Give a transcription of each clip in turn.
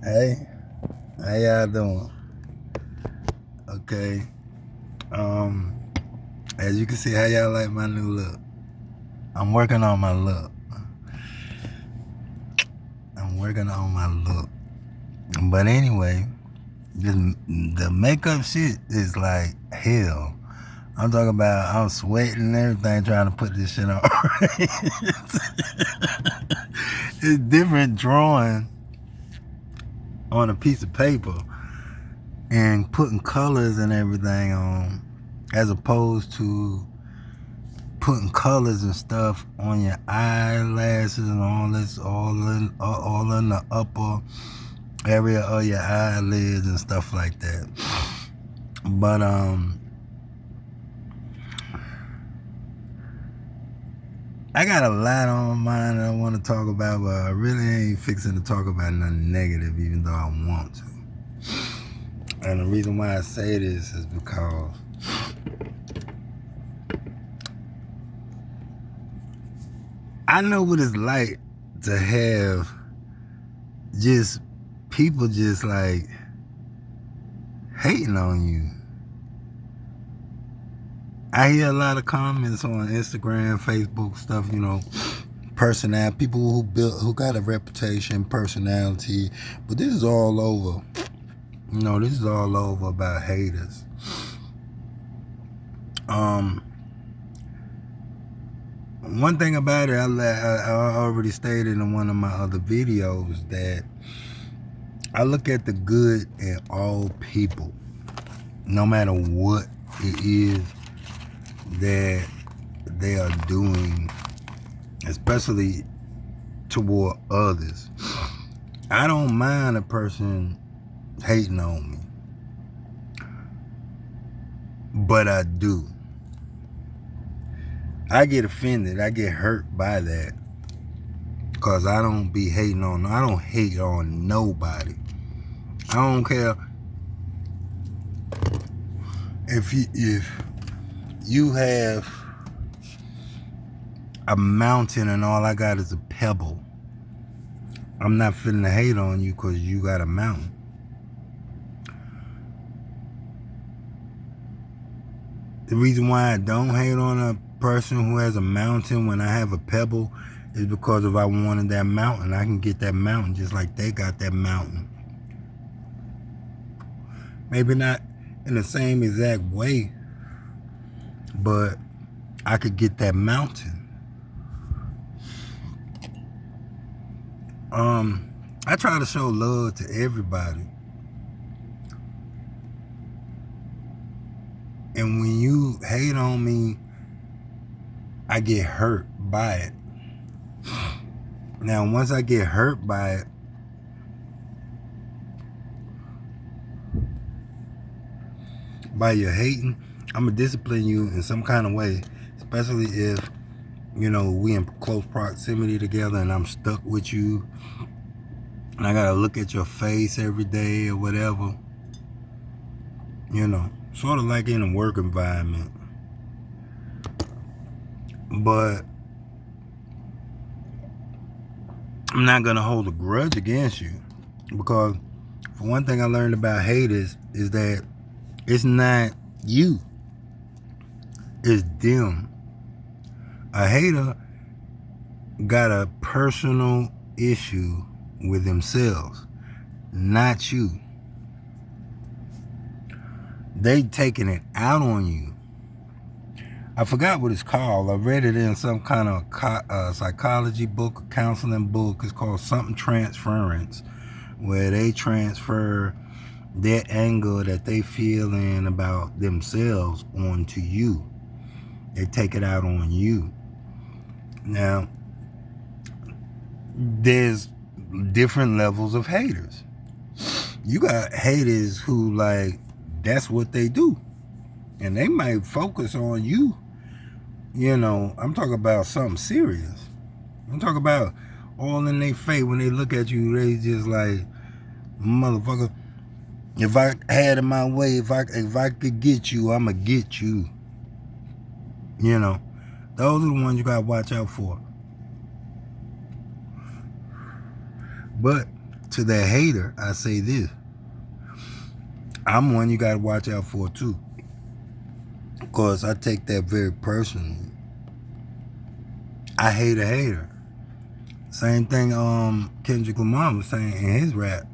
Hey, how y'all doing? Okay. Um, as you can see, how y'all like my new look? I'm working on my look. But anyway, the makeup shit is like hell. I'm talking about I'm sweating and everything trying to put this shit on. It's different drawing on a piece of paper and putting colors and everything on as opposed to putting colors and stuff on your eyelashes and all this, all in the upper area of your eyelids and stuff like that. But I got a lot on my mind that I want to talk about, but I really ain't fixing to talk about nothing negative, even though I want to. And the reason why I say this is because I know what it's like to have just people just like hating on you. I hear a lot of comments on Instagram, Facebook stuff, personality, people who got a reputation, personality, but this is all over. This is all over about haters. One thing about it, I already stated in one of my other videos that I look at the good in all people, no matter what it is that they are doing, especially toward others. I don't mind a person hating on me, but I do. I get offended. I get hurt by that because I don't be hating on. I don't hate on nobody. I don't care if you have a mountain and all I got is a pebble. I'm not finna hate on you because you got a mountain. The reason why I don't hate on a person who has a mountain when I have a pebble is because if I wanted that mountain, I can get that mountain just like they got that mountain. Maybe not in the same exact way, but I could get that mountain. I try to show love to everybody. And when you hate on me, I get hurt by it. Now, once I get hurt by it, by your hating, I'm going to discipline you in some kind of way, especially if, we in close proximity together and I'm stuck with you and I got to look at your face every day or whatever, sort of like in a work environment. But I'm not going to hold a grudge against you because for one thing I learned about haters is that it's not you, it's them. A hater got a personal issue with themselves, not you. They taking it out on you. I forgot what it's called. I read it in some kind of psychology book, a counseling book. It's called something transference, where they transfer their anger that they feeling about themselves onto you. They take it out on you. Now, there's different levels of haters. You got haters who that's what they do. And they might focus on you. I'm talking about something serious. I'm talking about all in their face when they look at you, they just like, motherfucker, if I had it my way, if I could get you, I'ma get you. Those are the ones you gotta watch out for. But to that hater, I say this. I'm one you gotta watch out for too. Because I take that very personally. I hate a hater. Same thing Kendrick Lamar was saying in his rap.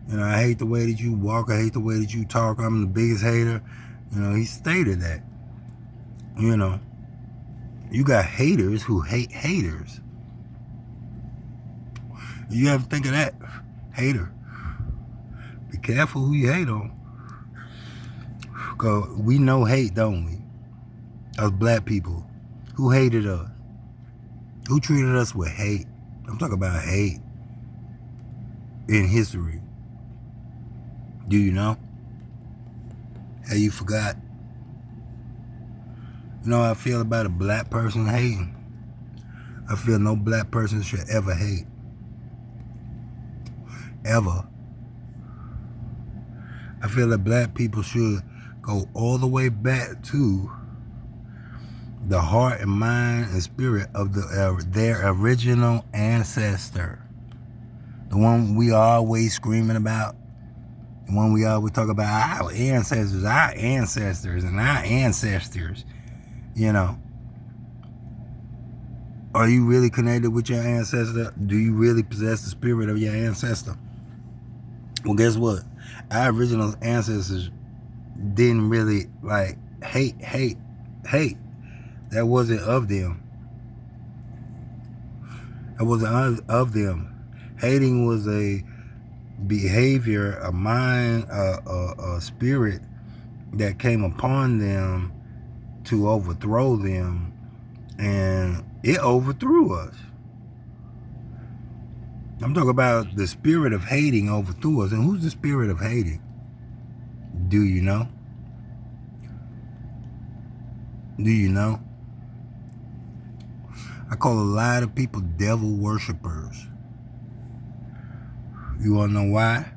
You know, I hate the way that you walk, I hate the way that you talk, I'm the biggest hater. You know, he stated that. You know, you got haters who hate haters. You have to think of that. Hater. Be careful who you hate on. Because we know hate, don't we? Us black people. Who hated us? Who treated us with hate? I'm talking about hate in history. Do you know? Hey, you forgot? You know how I feel about a black person hating? I feel no black person should ever hate. Ever. I feel that black people should go all the way back to the heart and mind and spirit of their original ancestor. The one we always screaming about. The one we always talk about, our ancestors, and our ancestors. You know. Are you really connected with your ancestor? Do you really possess the spirit of your ancestor? Well, guess what? Our original ancestors didn't really like hate. That wasn't of them. That wasn't of them. Hating was a behavior, a mind, a spirit that came upon them to overthrow them, and it overthrew us. I'm talking about the spirit of hating overthrew us. And who's the spirit of hating? Do you know? Do you know? I call a lot of people devil worshipers. You wanna know why?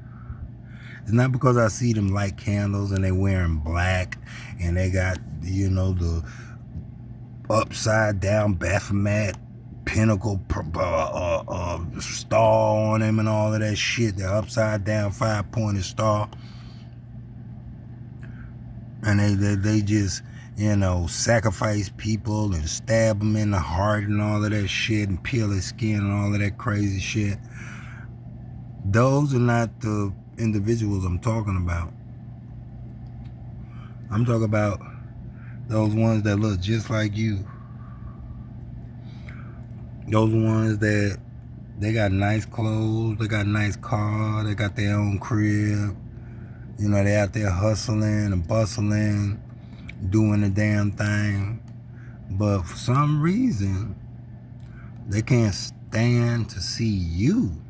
It's not because I see them light candles and they wearing black and they got, you know, the upside down Baphomet pinnacle star on them and all of that shit. The upside down 5-pointed star. And they just, you know, sacrifice people and stab them in the heart and all of that shit and peel their skin and all of that crazy shit. Those are not the individuals I'm talking about. I'm talking about those ones that look just like you. Those ones that they got nice clothes, they got nice car, they got their own crib. You know, they out there hustling and bustling, doing the damn thing. But for some reason, they can't stand to see you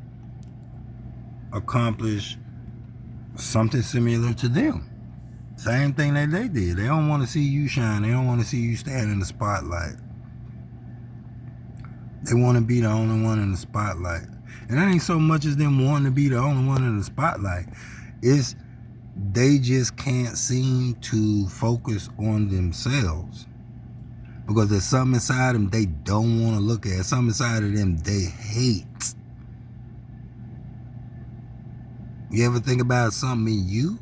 accomplish something similar to them. Same thing that they did. They don't want to see you shine. They don't want to see you stand in the spotlight. They want to be the only one in the spotlight. And that ain't so much as them wanting to be the only one in the spotlight. It's they just can't seem to focus on themselves. Because there's something inside them they don't want to look at. Something inside of them they hate. You ever think about something in you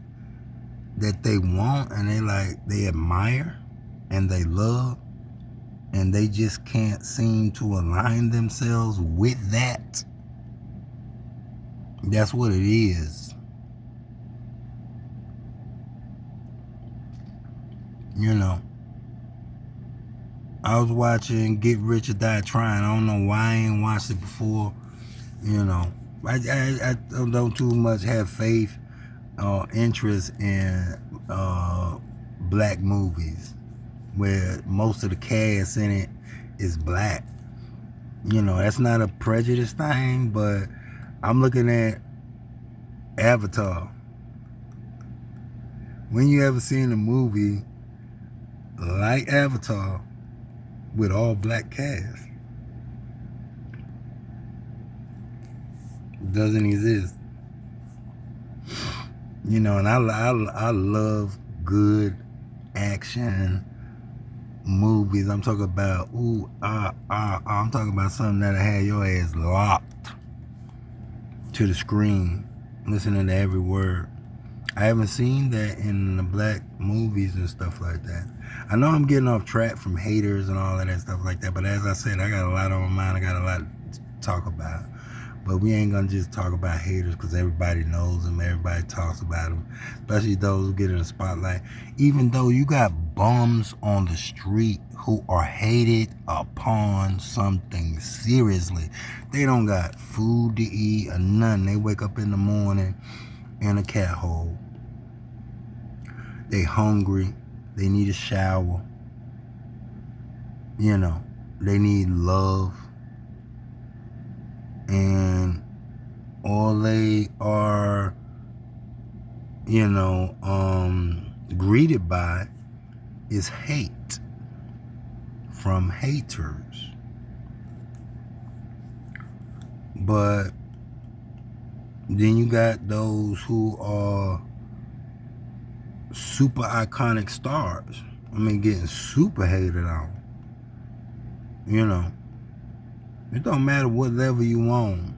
that they want and they admire and they love, and they just can't seem to align themselves with that? That's what it is. You know, I was watching Get Rich or Die Trying. I don't know why I ain't watched it before. You know, I don't too much have faith or interest in black movies where most of the cast in it is black. You know, that's not a prejudice thing, but I'm looking at Avatar. When you ever seen a movie like Avatar with all black cast? It doesn't exist. You know, and I love good action movies. I'm talking about I'm talking about something that'll have your ass locked. to the screen, listening to every word. I haven't seen that in the black movies and stuff like that. I know I'm getting off track from haters and all of that stuff like that, but as I said, I got a lot on my mind. I got a lot to talk about. But we ain't gonna just talk about haters because everybody knows them, everybody talks about them, especially those who get in the spotlight. Even though you got bums on the street who are hated upon something seriously. They don't got food to eat or nothing. They wake up in the morning in a cat hole. They hungry. They need a shower. You know, they need love. And all they are, greeted by is hate from haters. But then you got those who are super iconic stars. I mean, getting super hated on. It don't matter what level you on.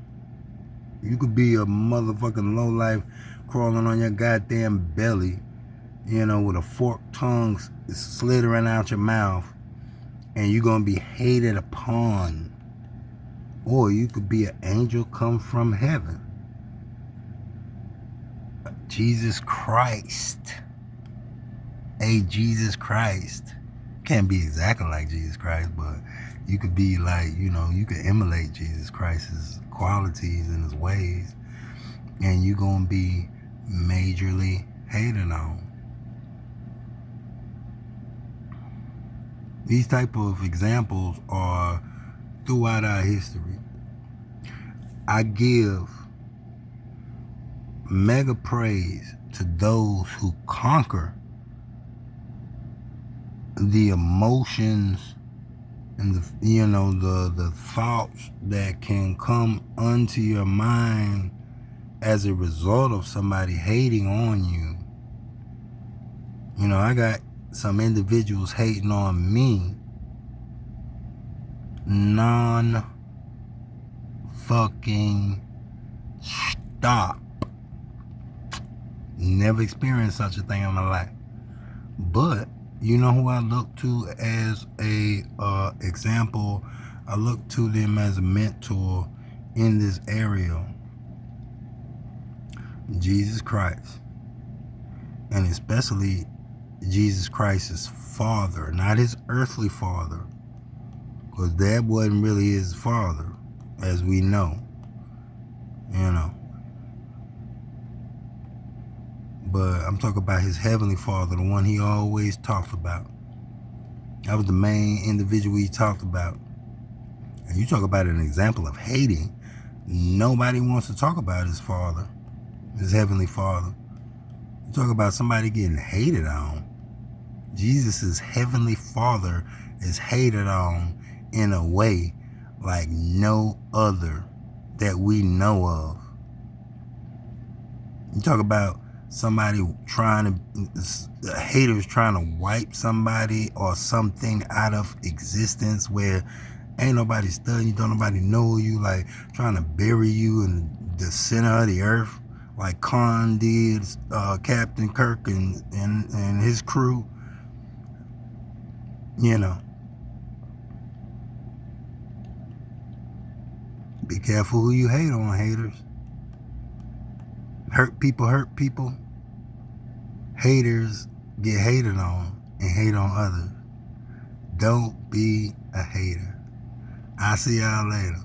You could be a motherfucking lowlife crawling on your goddamn belly, with a forked tongue slithering out your mouth, and you're gonna be hated upon. Or you could be an angel come from heaven. Jesus Christ. Hey, Jesus Christ. Can't be exactly like Jesus Christ, but you could be like, you could emulate Jesus Christ's qualities and his ways, and you're going to be majorly hated on. These type of examples are throughout our history. I give mega praise to those who conquer the emotions and the thoughts that can come onto your mind as a result of somebody hating on you. I got some individuals hating on me non-fucking stop. Never experienced such a thing in my life. But you know who I look to as a example? I look to them as a mentor in this area. Jesus Christ. And especially Jesus Christ's father, not his earthly father, because that wasn't really his father, as we know. But I'm talking about his heavenly father, the one he always talked about. That was the main individual he talked about. And you talk about an example of hating. Nobody wants to talk about his father, his heavenly father. You talk about somebody getting hated on. Jesus' heavenly father is hated on in a way like no other that we know of. You talk about somebody haters trying to wipe somebody or something out of existence, where ain't nobody studying you, don't nobody know you, like trying to bury you in the center of the earth, like Khan did, Captain Kirk and his crew. Be careful who you hate on, haters. Hurt people. Haters get hated on and hate on others. Don't be a hater. I'll see y'all later.